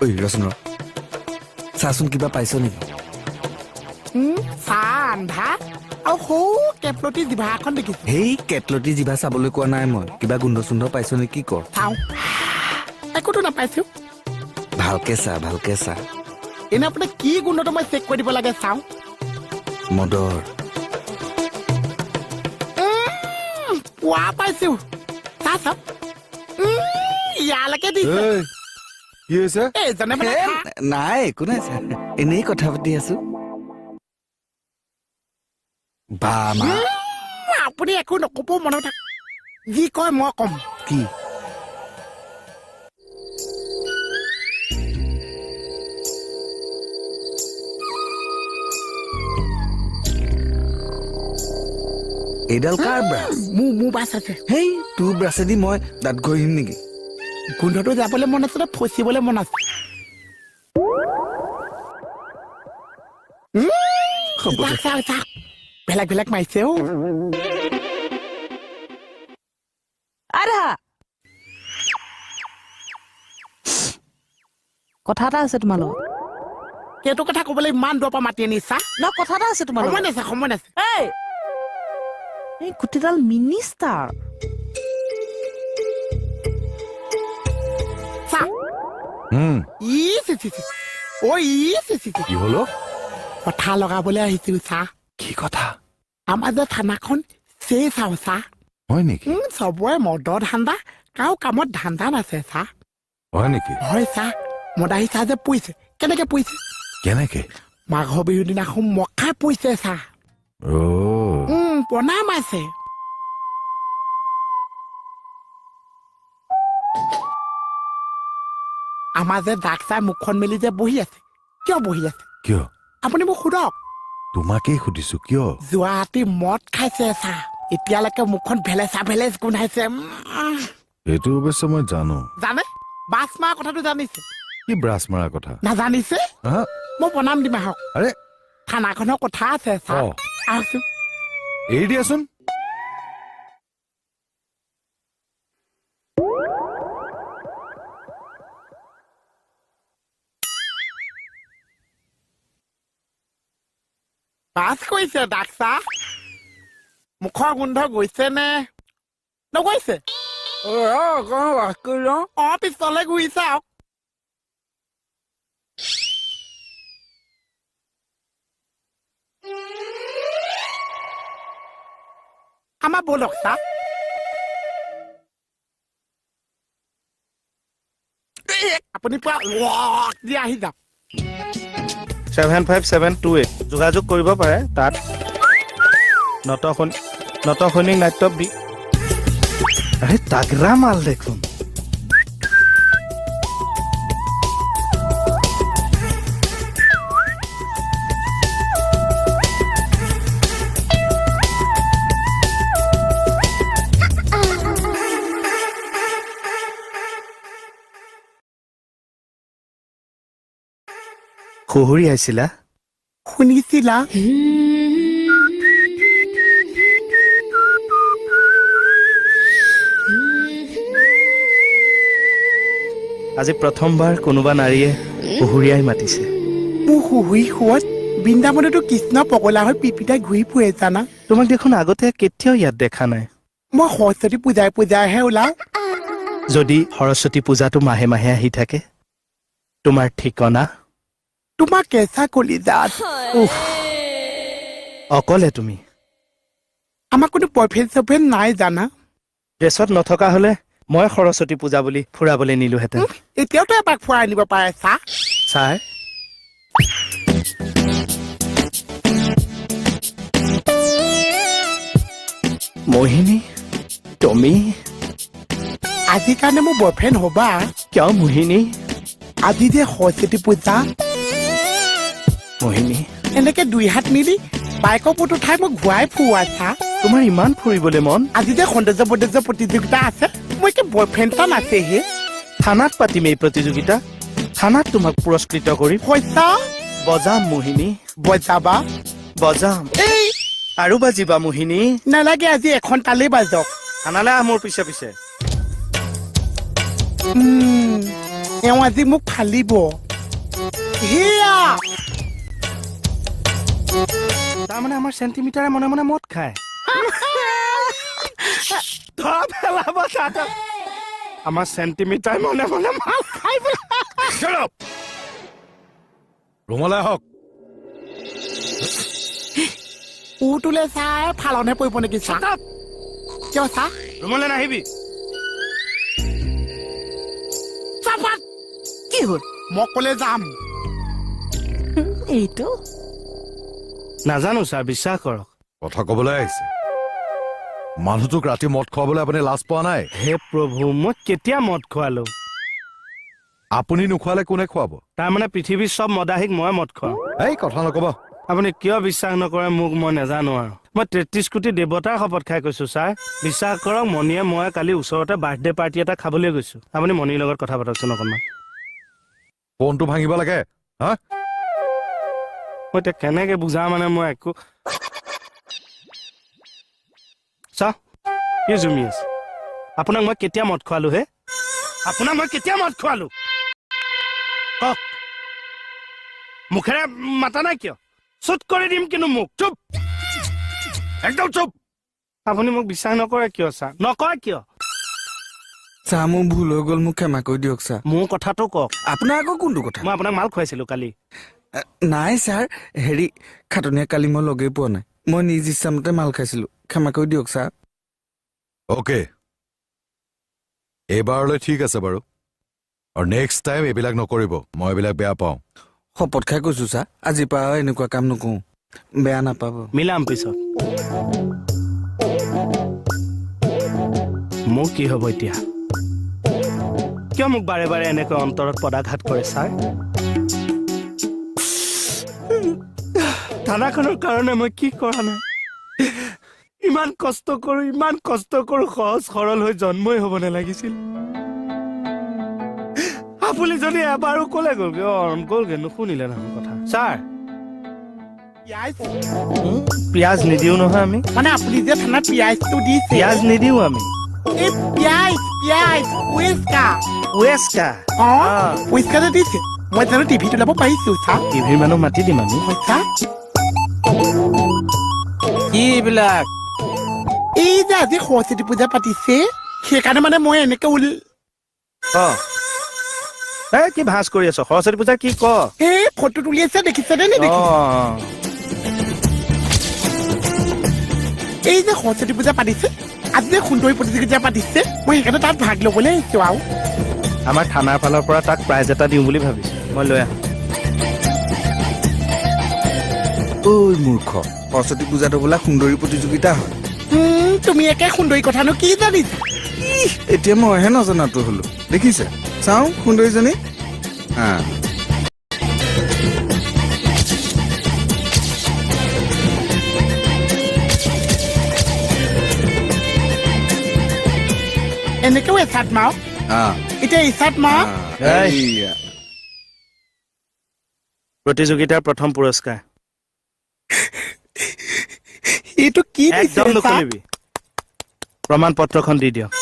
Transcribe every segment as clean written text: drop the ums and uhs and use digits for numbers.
ঐ ৰচন চাচোন কিবা পাইছ নেকি চাহ আন্ধা আৰু সৌ কেপলতি জিভা এখন দেখিছো সেই কেটলতি জিভা চাবলৈ কোৱা নাই মই কিবা গোন্ধ চুন্ধ পাইছ নেকি কি কৰ চাওঁ একোতো নাপাইছো ভালকে চা এনে আপোনাৰ কি গোন্ধটো মই চেক কৰি দিব লাগে চাওঁ মদৰ পোৱা পাইছো চাহ চাওঁ ইয়ালৈকে দিছে কি হৈছে এইজনে মানে নাই একো নাই ছাৰ এনেই কথা পাতি আছো বা মা আপুনি একো নকব মনত থাক যি কয় মই কম কি এইডাল কাৰ ব্ৰাছ মোৰ বাছ আছে হেই তোৰ ব্ৰাছেদি মই দাঁত ঘঁহিম নেকি গোন্ধটো যাবলৈ মন আছে ফচিবলৈ মন আছে বেলেগ বেলেগ মাৰিছে কথা এটা আছে তোমাৰ লগত সেইটো কথা কবলৈ ইমান দূৰৰ পৰা মাতি আনিছা ন কথা এটা আছে তোমাৰ সময় নাছে সময় নাছে এই গোটেইডাল মিনিষ্টাৰ কি হলো কথা লগাবলৈ আহিছো চাহ কি কথা আমাৰ যে থানাখন চেই চাওঁ চাহ হয় নেকি চবৰে মদৰ ধান্দা কাৰো কামত ধান্দা নাছে চাহ হয় নেকি হয় চাহ মদাহী চাহ যে পৰিছে কেনেকে পৰিছে কেনেকে মাঘৰ বিহুৰ দিনাখন মখাই পৰিছে চাহ প্ৰণাম আছে আমাৰ যে দাগ চাই মুখখন মেলি যে বহি আছে কিয় বহি আছে কিয় আপুনি মোক সোধক তোমাকেই সুধিছো কিয় যোৱা ৰাতি মদ খাইছে চাহ এতিয়ালৈকে মুখখন ভেলেচা ভেলেচ গোন্ধাইছে এইটো অৱশ্যে মই জানো জানে বাছ মাৰা কথাটো জানিছে কি ব্ৰাছ মাৰা কথা নাজানিছে মই প্ৰণাম দিম আহক আৰে থানাখনৰ কথা আছে চাহ আহকচোন এৰি দিয়াচোন বাছ কৈছে ডাক্সা মুখৰ গোন্ধ গৈছে নে নগৈছে পিছলে ঘূৰি চাওক আমাৰ বলক চা আপুনি পুৰা দি আহি যাওক 75728 যোগাযোগ কৰিব পাৰে তাত নটসৈনিক নাট্য আৰে তাগৰা মাল দেখোন শহুৰী আহিছিলা শুনিছিলা আজি প্ৰথমবাৰ কোনোবা নাৰীয়ে শহুৰীয়াই মাতিছে মোৰ শহুৰী শুৱত বৃন্দাবনতো কৃষ্ণ পগলা হৈ পিপিতাই ঘূৰি ফুৰে জানা তোমাক দেখোন আগতে কেতিয়াও ইয়াত দেখা নাই মই সৰস্বতী পূজাইহে ওলাও যদি সৰস্বতী পূজাটো মাহে মাহে আহি থাকে তোমাৰ ঠিকনা তোমাৰ কেঁচা কলিজাত অকলে তুমি আমাৰ কোনো বয়ফ্ৰেণ্ড নাই জানা ড্ৰেছত নথকা হলে মই সৰস্বতী পূজা বুলি ফুৰাবলৈ নিলোহেঁতেন এতিয়াওতো এপাক ফুৰাই নিব পাৰে চাহ ছাৰ মোহিনী তুমি আজিৰ কাৰণে মোৰ বয়ফ্ৰেণ্ড হবা কিয় মোহিনী আজি যে সৰস্বতী পূজা মোহিনী এনেকে দুই হাত মিলি বাইকৰ পুত উঠাই মই ঘূৰাই ফুৰোৱা চাহ তোমাৰ ইমান ফুৰিবলৈ মন আজি যে সৌন্দৰ্য বৌন্দৰ্য প্ৰতিযোগিতা আছে মই কি বয়ফ্ৰেণ্ড এটা নাছেহে থানাত পাতিম এই প্ৰতিযোগিতা থানাত তোমাক পুৰস্কৃত কৰিম পইচা বজাম মোহিনী বজাবা বজাম এই আৰু বাজিবা মোহিনী নালাগে আজি এখন তালেই বাজক আনালে আহ মোৰ পিছে পিছে এওঁ আজি মোক ফালিব সেয়া তাৰমানে আমাৰ চেণ্টিমিটাৰে মনে মনে মদ খায় আমাৰ চেণ্টিমিটাৰ মনে মনে মাল খাই ৰুমলৈ আহক উটোলে চাই ফালনে পৰিব নেকি চাহ কিয় চাহ ৰুমলৈ নাহিবি চাপাত কি হ'ল মই কলে যাম এইটো নাজানো ছাৰ বিশ্বাস কৰক কথা কবলৈ আহিছে মানুহটোক ৰাতি মদ খুৱাবলৈ আপুনি লাজ পোৱা নাই হে প্ৰভু মই কেতিয়া মদ খোৱালো আপুনি নোখোৱালে কোনে খুৱাব তাৰমানে পৃথিৱীৰ চব মদাহীক মই মদ খুৱাওঁ এই কথা নকবা আপুনি কিয় বিশ্বাস নকৰে মোক মই নাজানো আৰু মই 33 কোটি দেৱতাৰ শপত খাই কৈছো ছাৰ বিশ্বাস কৰক মণিয়ে মই কালি ওচৰতে বাৰ্থডে পাৰ্টি এটা খাবলৈ গৈছো আপুনি মণিৰ লগত কথা পাতকচোন অকণমান ফোনটো ভাঙিব লাগে হা মই এতিয়া কেনেকে বুজা মানে মই একো চাহ কি জুমি আছে আপোনাক মই কেতিয়া মদ খোৱালো হে আপোনাক মই কেতিয়া মদ খোৱালো কওক মুখেৰে মাতা নাই কিয় চুট কৰি দিম কিন্তু মোক চুপ একদম চুপ আপুনি মোক বিশ্বাস নকৰে কিয় ছাৰ নকয় কিয় ছাৰ মোৰ ভুল হৈ গ'ল মোক ক্ষমা কৰি দিয়ক ছাৰ মোৰ কথাটো কওক আপোনাৰ আকৌ কোনটো কথা মই আপোনাক মাল খুৱাইছিলো কালি নাই ছাৰ হেৰি খাটনীয়া কালি মই লগেই পোৱা নাই মই নিজ ইচ্ছামতে মাল খাইছিলো ক্ষমা কৰি দিয়ক ছাৰ অ'কে এইবাৰলৈ ঠিক আছে বাৰু আৰু নেক্সট টাইম এইবিলাক নকৰিব মই এইবিলাক বেয়া পাওঁ শপত খাই কৈছো ছাৰ আজিৰ পৰা আৰু এনেকুৱা কাম নকৰোঁ বেয়া নাপাব মিলাম পিছত মোৰ কি হ'ব এতিয়া কিয় মোক বাৰে বাৰে এনেকৈ অন্তৰত পদাঘাত কৰে ছাৰ থানাখনৰ কাৰণে মই কি কৰা নাই ইমান কষ্ট কৰো সহজ সৰল হৈ জন্মই হ'ব নালাগিছিল আপুনি যদি এবাৰো ক'লে গ'লগে নুশুনিলে নহয় কথা ছাৰ পিয়াজ নিদিও নহয় আমি মানে আপুনি যে থানাত পিয়াজটো দিছে পিয়াজ নিদিও আমি এই পিয়াজ পিয়াজ উইস্কা ৱেস্কা উইস্কা যে দিছে মই জানো টিভিটো ল'ব পাৰিছো চাহ টিভিৰ মানুহ মাতি দিম আমি পইচা কি এইবিলাক এই যে আজি সৰস্বতী পূজা পাতিছে সেইকাৰণে মানে মই এনেকে কি ভাজ কৰি আছ সৰস্বতী পূজা কি ক এই ফটো তুলি আছে দেখিছেনে নেদেখিছে এই যে সৰস্বতী পূজা পাতিছে আজি যে সুন্দৰী প্ৰতিযোগিতা পাতিছে মই সেইকাৰণে তাত ভাগ ল'বলৈ আহিছো আৰু আমাৰ থানাৰ ফালৰ পৰা তাক প্ৰাইজ এটা দিওঁ বুলি ভাবিছো মই লৈ আহোঁ ঐ মূৰ্খ সৰস্বতী পূজাটো বোলা সুন্দৰী প্ৰতিযোগিতা হয় তুমি একে সুন্দৰী কথানো কি জানিছা এতিয়া মইহে নজনাটো হলো দেখিছে চাওঁ সুন্দৰীজনী এনেকেও এচাত মাও এতিয়া এচাত মা প্ৰতিযোগিতাৰ প্ৰথম পুৰস্কাৰ এইটো কি একদম নুশুনিবি প্ৰমাণ পত্ৰখন দি দিয়ক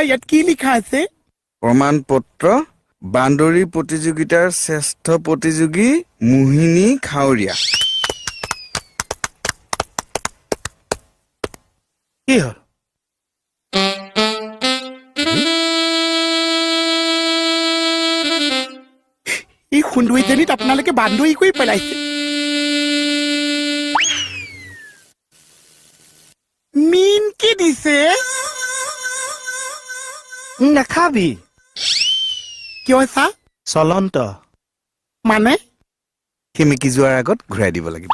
ইয়াত কি লিখা আছে প্ৰমাণ পত্ৰ বান্দৰী প্ৰতিযোগিতাৰ শ্ৰেষ্ঠ প্ৰতিযোগী মোহিনী খাৱৰীয়া কি হ'ল এই সুন্দৰীজনীত আপোনালোকে বান্দৰী কৰি পেলাইছে মিন কি দিছে নাখাবি কিয় চা চলন্ত মানে সেমেকি যোৱাৰ আগত ঘূৰাই দিব লাগিব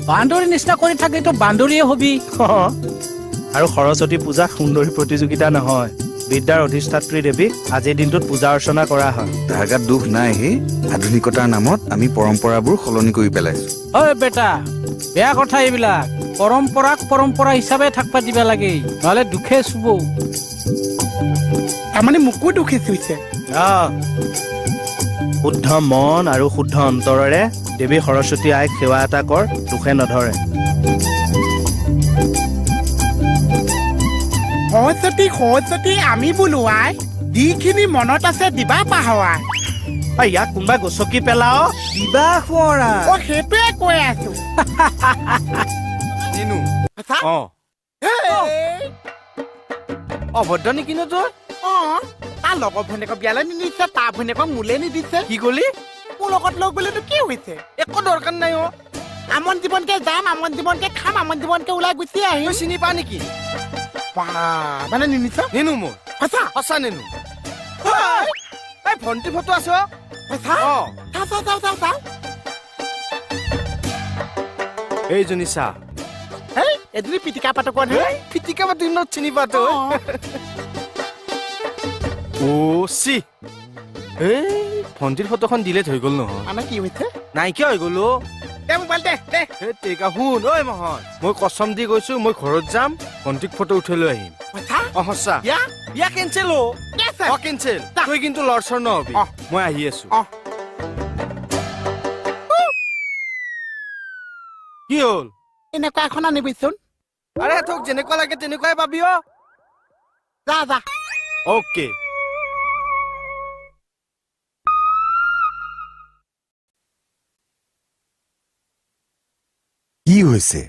বান্দৰীৰ নিচিনা কৰি থাকিতো বান্দৰীয়ে হবি আৰু সৰস্বতী পূজা সুন্দৰী প্ৰতিযোগিতা নহয় বিদ্যাৰ অধিষ্ঠাত্ৰী দেৱীক আজিৰ দিনটোত পূজা অৰ্চনা কৰা হয় তাৰ গাত দুখ নাই হে আধুনিকতাৰ নামত আমি পৰম্পৰাবোৰ সলনি কৰি পেলাইছো ঐ বেটা বেয়া কথা এইবিলাক পৰম্পৰা হিচাপে থাকবা দিবা লাগে নহলে দুখে চুব তাৰমানে মোকো দুখী চুইছে শুদ্ধ মন আৰু শুদ্ধ অন্তৰেৰে দেৱী সৰস্বতী আইক সেৱা এটা কৰ দুখে নধৰে সৰস্বতী আমি বোলো আই যিখিনি মনত আছে দিবা পাহৰাই ইয়াক কোনোবা গছকি পেলাও কিবা খোৱা অ সেইটোৱে কৈ আছো অভদ্ৰ নেকি ন তোৰ অ তাৰ লগৰ ভনীয়েকক বিয়ালৈ নিদিছে তাৰ ভনীয়েকক মোলে নিদিছে কি কলি মোৰ লগত লগ গ'লেতো কি হৈছে একো দৰকাৰ নাই অ আমন জীৱনকে যাম আমন জীৱনকে খাম আমন জীৱনকে ওলাই গুচি আহিম তই চিনি পা নেকি মানে নিনিছ নিনো মোৰ সঁচা সঁচা নিনো এই ভণ্টি ফটো আছ সঁচা অ চাওঁ এইজনী চা হেই এজনী পিটিকা পাতকন হে পিটিকা পাতি ন চিনি পা তই অ চি এই ভণ্টিৰ ফটোখন ডিলেট হৈ গ'ল নহয় আমাৰ কি হৈছে নাইকিয়া হৈ গ'ল দে মোবাইল দে তেকা শুন ঐ মহন মই কচম দি গৈছো মই ঘৰত যাম ভণ্টিক ফটো উঠাই লৈ আহিম সঁচা অ সঁচা ইয়া কেঞ্চেল অ কেঞ্চেল তই কিন্তু লৰচৰ নহবি মই আহি আছো কি হ'ল এনেকুৱা এখন আনিবিচোন আৰে তোক যেনেকুৱা লাগে তেনেকুৱাই পাবি অ যা অ'কে কি হৈছে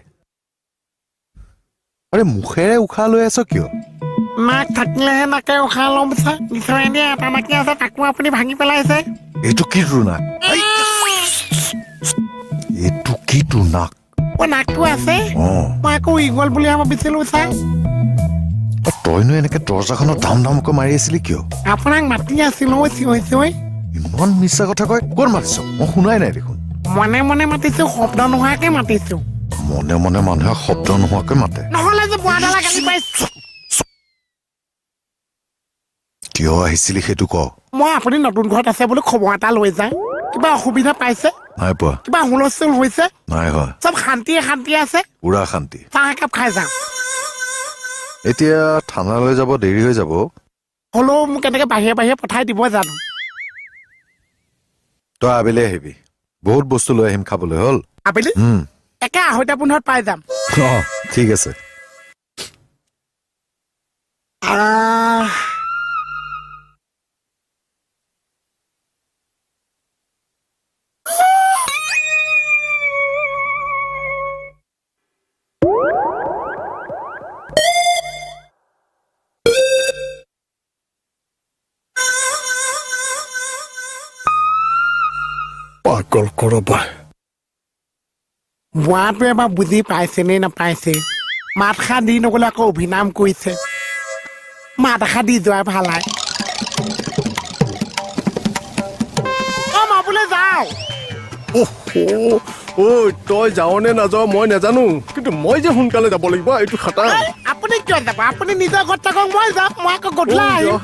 আৰে মুখেৰে উশাহ লৈ আছ কিয় নাক থাকিলেহে নাকে উশাহ ল'ম চাই নিশ্চয় দিয়া এটা নাকি আছে তাকো আপুনি ভাঙি পেলাইছে এইটো কি তোৰ নাক এইটো কি তোৰ নাক অ নাকটো আছে অ মই আকৌ ইগল বুলি ভাবিছিলো চাই তইনো এনেকে দৰ্জাখনত ধাম ধামকৈ মাৰি আছিলি কিয় আপোনাক মাতি আছিলো চিঞৰি ইমান মিছা কথা কয় ক'ত মাতিছ মই শুনাই নাই দেখোন মনে মনে মাতিছো শব্দ নোহোৱাকে মাতিছো মনে মনে মানুহে শব্দ নোহোৱাকৈ মাতে নহলে যে বুঢ়াডালা গালি পাইছো কিয় আহিছিলি সেইটো ক মই আপুনি নতুন ঘৰত আছে বুলি খবৰ এটা লৈ যায় কিবা অসুবিধা পাইছে নাই পোৱা কিবা হুলস্থুল হৈছে নাই হোৱা চব শান্তিয়ে আছে পুৰা শান্তি চাহ একাপ খাই যাওঁ এতিয়া থানালৈ যাব দেৰি হৈ যাব হ'লেও মোক এনেকে বাহিৰে পঠাই দিব জানো তই আবেলি আহিবি বহুত বস্তু লৈ আহিম খাবলৈ হ'ল আবেলি একে 2:30 পাই যাম অ ঠিক আছে পাগল কৰবা বুঢ়াটোৱে এবাৰ বুজি পাইছে নে নাপাইছে মাত এষাৰ দি নগলে আকৌ অভিনাম কৰিছে মাত এষাৰ দি যোৱাই ভাল হয় মই বোলে যাওঁ ঐ তই যাৱ নে নাযাৱ মই নাজানো কিন্তু মই যে সোনকালে যাব লাগিব এইটো খাটা আপুনি কিয় যাব আপুনি নিজৰ ঘৰত থাকক মই যাম মই আকৌ গধূলা আহিম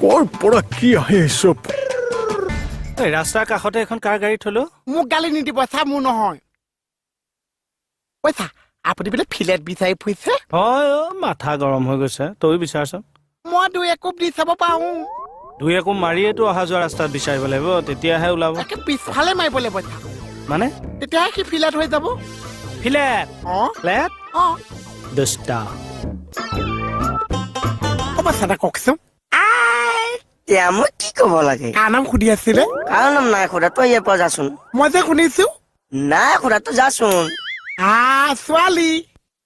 কৰ পৰা কি আহে চব ৰাস্তাৰ কাষতে এখন কাৰ গাড়ী থলো মোক গালি নিদিব চা মোৰ নহয় পইচা আপুনি বোলে ফিলেট বিচাৰি ফুৰিছে হয় মাথা গৰম হৈ গৈছে তই বিচাৰচোন মই 2 একুপ দি চাব পাৰো 2 একো মাৰিয়েতো অহা যোৱা ৰাস্তাত বিচাৰিব লাগিব তেতিয়াহে ওলাব তাকে পিছফালে মাৰিব লাগিব মানে তেতিয়াহে কি ফিলেট হৈ যাব ফিলেট ফ্লেট দুষ্টা পইচা কওকচোন এতিয়া মই কি কব লাগে কাৰ নাম সুধি আছিলে কাৰ নাম নাই সোধা তই ইয়াৰ পৰা যাচোন মই যে শুনিছো নাই সোধা তই যাচোন ছোৱালী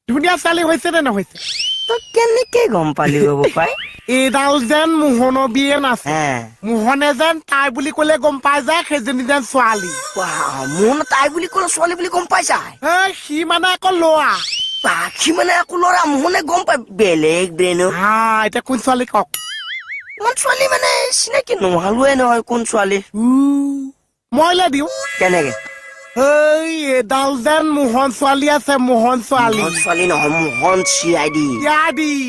ধুনীয়া ছোৱালী হৈছে নে নহৈছে তই কেনেকে গম পালি হব পাই এইডাল যেন মোহনৰ বিয়ে নাছে মোহনে যেন তাই বুলি কলে গম পাই যায় সেইজনী যেন ছোৱালী মোহন তাই বুলি কলে ছোৱালী বুলি গম পাই যায় সি মানে আকৌ লৰা সি মানে আকৌ লৰা মোহনে গম পাই বেলেগ ব্ৰেইন এতিয়া কোন ছোৱালী কওক কোন ছোৱালী মানে চিনাকি নোহালোৱে নহয় কোন ছোৱালী মই লৈ দিওঁ কেনেকে এডাল যেন মোহন ছোৱালী আছে মোহন ছোৱালী ছোৱালী নহয় মোহন চিআইডি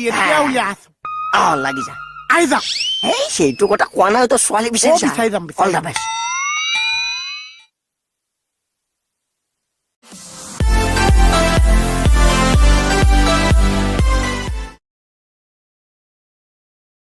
এতিয়া উলিয়াই আছো লাগি যা আহি যা সেইটো কথা কোৱা নাই তই ছোৱালী বিচাৰি যাম অল দা বেষ্ট